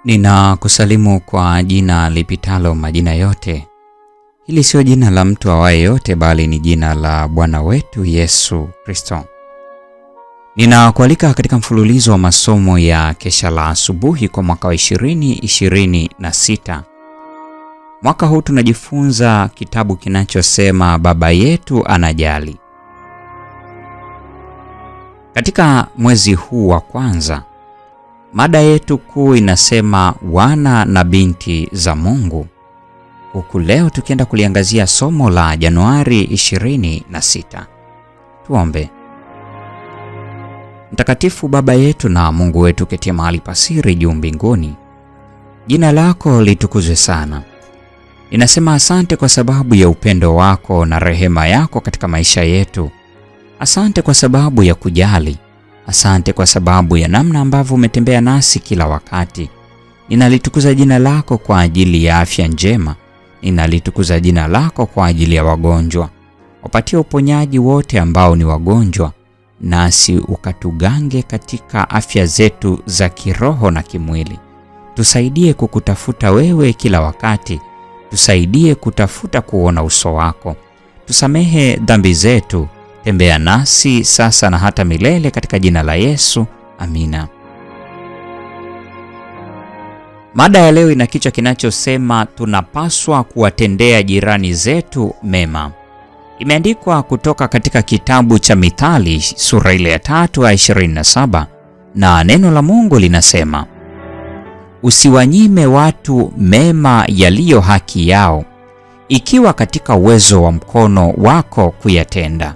Ninakusalimu kwa jina lipitalo majina yote. Hili sio jina la mtu awaye yote, bali ni jina la Bwana wetu Yesu Kristo. Ninakualika katika mfululizo wa masomo ya kesha la asubuhi kwa mwaka wa 2026. Mwaka huu tunajifunza kitabu kinachosema Baba Yetu Anajali. Katika mwezi huu wa kwanza, mada yetu kuu inasema wana na binti za Mungu. Huku leo tukienda kuliangazia somo la Januari 26. Tuombe. Mtakatifu Baba yetu na Mungu wetu ketie mahali pasiri juu mbinguni, jina lako litukuzwe sana. Ninasema asante kwa sababu ya upendo wako na rehema yako katika maisha yetu. Asante kwa sababu ya kujali. Asante kwa sababu ya namna ambavyo umetembea nasi kila wakati. Ninalitukuza jina lako kwa ajili ya afya njema. Ninalitukuza jina lako kwa ajili ya wagonjwa. Wapatie uponyaji wote ambao ni wagonjwa, nasi ukatugange katika afya zetu za kiroho na kimwili. Tusaidie kukutafuta wewe kila wakati. Tusaidie kutafuta kuona uso wako. Tusamehe dhambi zetu. Tembea nasi sasa na hata milele katika jina la Yesu. Amina. Mada ya leo ina kichwa kinachosema tunapaswa kuwatendea jirani zetu mema. Imeandikwa kutoka katika kitabu cha Mithali sura ile ya 3:27, na neno la Mungu linasema, usiwanyime watu mema yaliyo haki yao, ikiwa katika uwezo wa mkono wako kuyatenda.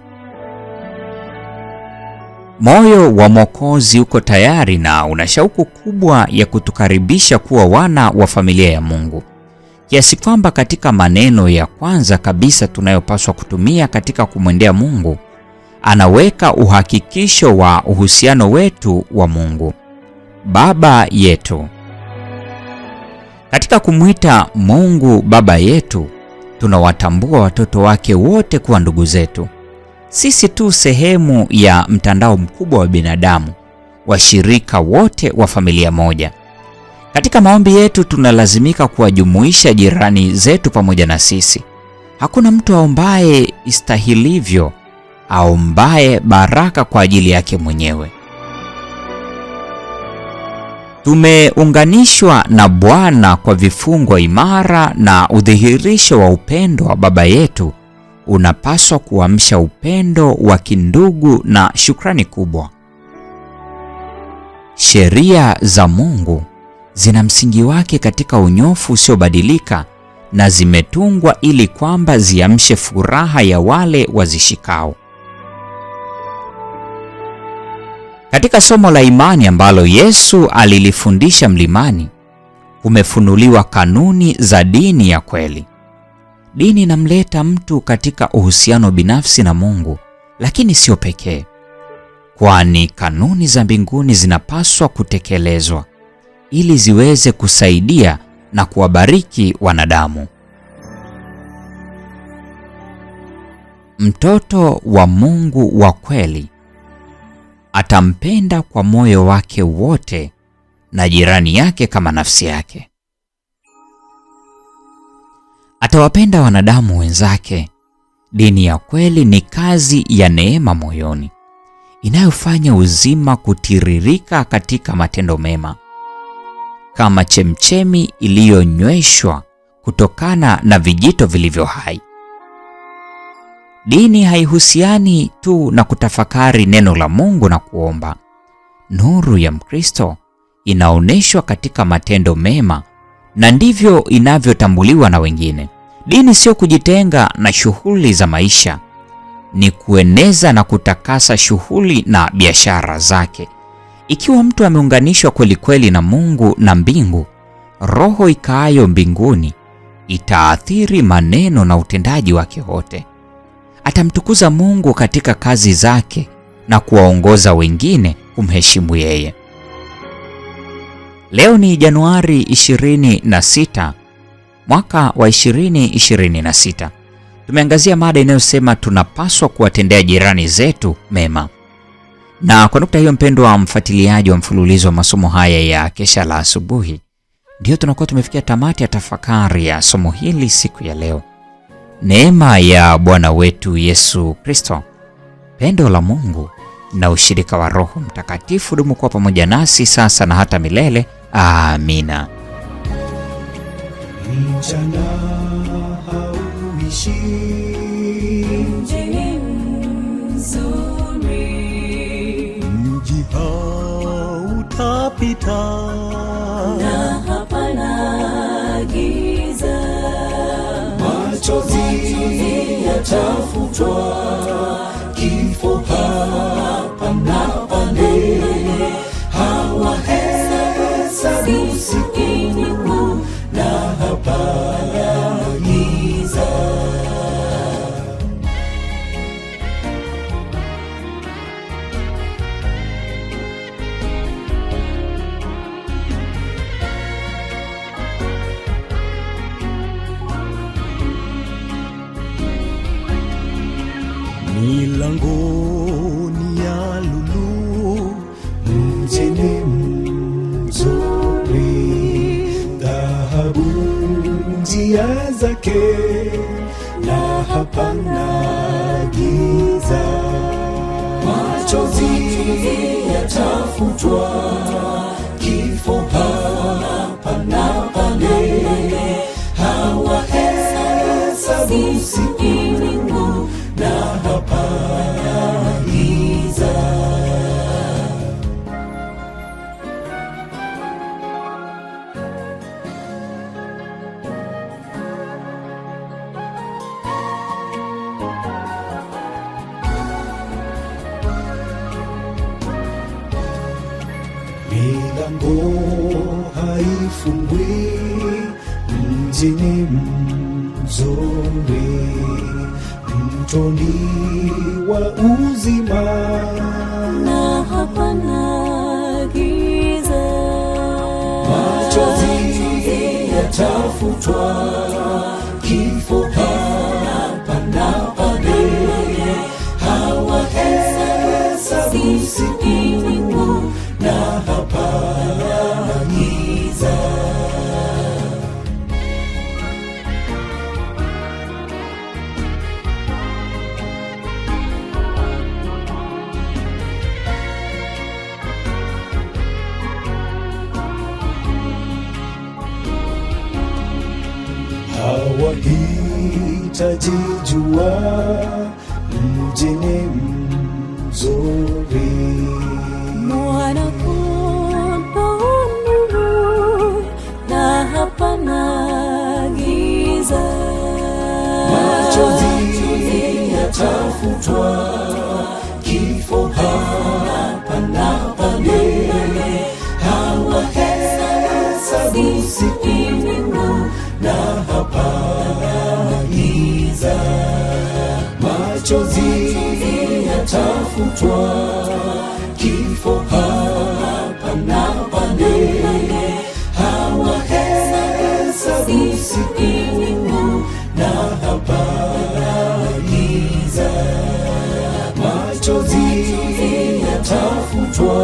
Moyo wa Mwokozi uko tayari na una shauku kubwa ya kutukaribisha kuwa wana wa familia ya Mungu, kiasi kwamba katika maneno ya kwanza kabisa tunayopaswa kutumia katika kumwendea Mungu, anaweka uhakikisho wa uhusiano wetu wa Mungu. Baba yetu. Katika kumwita Mungu Baba yetu, tunawatambua watoto wake wote kuwa ndugu zetu. Sisi tu sehemu ya mtandao mkubwa wa binadamu, washirika wote wa familia moja. Katika maombi yetu tunalazimika kuwajumuisha jirani zetu pamoja na sisi. Hakuna mtu aombaye istahilivyo, aombaye baraka kwa ajili yake mwenyewe. Tumeunganishwa na Bwana kwa vifungo imara, na udhihirisho wa upendo wa Baba yetu unapaswa kuamsha upendo wa kindugu na shukrani kubwa. Sheria za Mungu zina msingi wake katika unyofu usiobadilika, na zimetungwa ili kwamba ziamshe furaha ya wale wazishikao. Katika somo la imani ambalo Yesu alilifundisha mlimani, kumefunuliwa kanuni za dini ya kweli. Dini inamleta mtu katika uhusiano binafsi na Mungu, lakini sio pekee, kwani kanuni za mbinguni zinapaswa kutekelezwa ili ziweze kusaidia na kuwabariki wanadamu. Mtoto wa Mungu wa kweli atampenda kwa moyo wake wote na jirani yake kama nafsi yake. Atawapenda wanadamu wenzake. Dini ya kweli ni kazi ya neema moyoni, inayofanya uzima kutiririka katika matendo mema, kama chemchemi iliyonyweshwa kutokana na vijito vilivyo hai. Dini haihusiani tu na kutafakari neno la Mungu na kuomba. Nuru ya Mkristo inaonyeshwa katika matendo mema, na ndivyo inavyotambuliwa na wengine. Dini sio kujitenga na shughuli za maisha, ni kueneza na kutakasa shughuli na biashara zake. Ikiwa mtu ameunganishwa kweli kweli na Mungu na mbingu, roho ikaayo mbinguni itaathiri maneno na utendaji wake wote. Atamtukuza Mungu katika kazi zake na kuwaongoza wengine kumheshimu yeye. Leo ni Januari 26, mwaka wa 2026. Tumeangazia mada inayosema tunapaswa kuwatendea jirani zetu mema. Na kwa nukta hiyo, mpendwa mfuatiliaji wa mfululizo wa masomo haya ya kesha la asubuhi, Ndiyo tunakuwa tumefikia tamati ya tafakari ya somo hili siku ya leo. Neema ya Bwana wetu Yesu Kristo, pendo la Mungu na ushirika wa Roho Mtakatifu dumu kuwa pamoja nasi sasa na hata milele. Amina. Mchana hauishi, mji mzuri, mji hautapita, na hapana giza. Machozi yatafutwa, kifo hapa na pale, hawahesabu siku na hapana giza. Milangoni ya lulu, mjini mzuri, dhahabu njia zake, na hapana giza. Machozi yatafutwa, kifo hapa na pale, hawahesabu siku na hapana giza. Milango haifungwi, mjini mzuri, mtoni wa uzima, na hapana giza. Machozi yatafutwa, kifo hapa na pale, hawahesabu siku na hapana giza. Hawahitaji jua, mjini mzuri, Mwana-Kondoo nuru, na hapana giza. Machozi yatafutwa, kifo hapa na pale, hawahesabu siku na hapana giza. Machozi yatafutwa, kifo hapa na pale, hawahesabu siku na hapana giza. Machozi yatafutwa,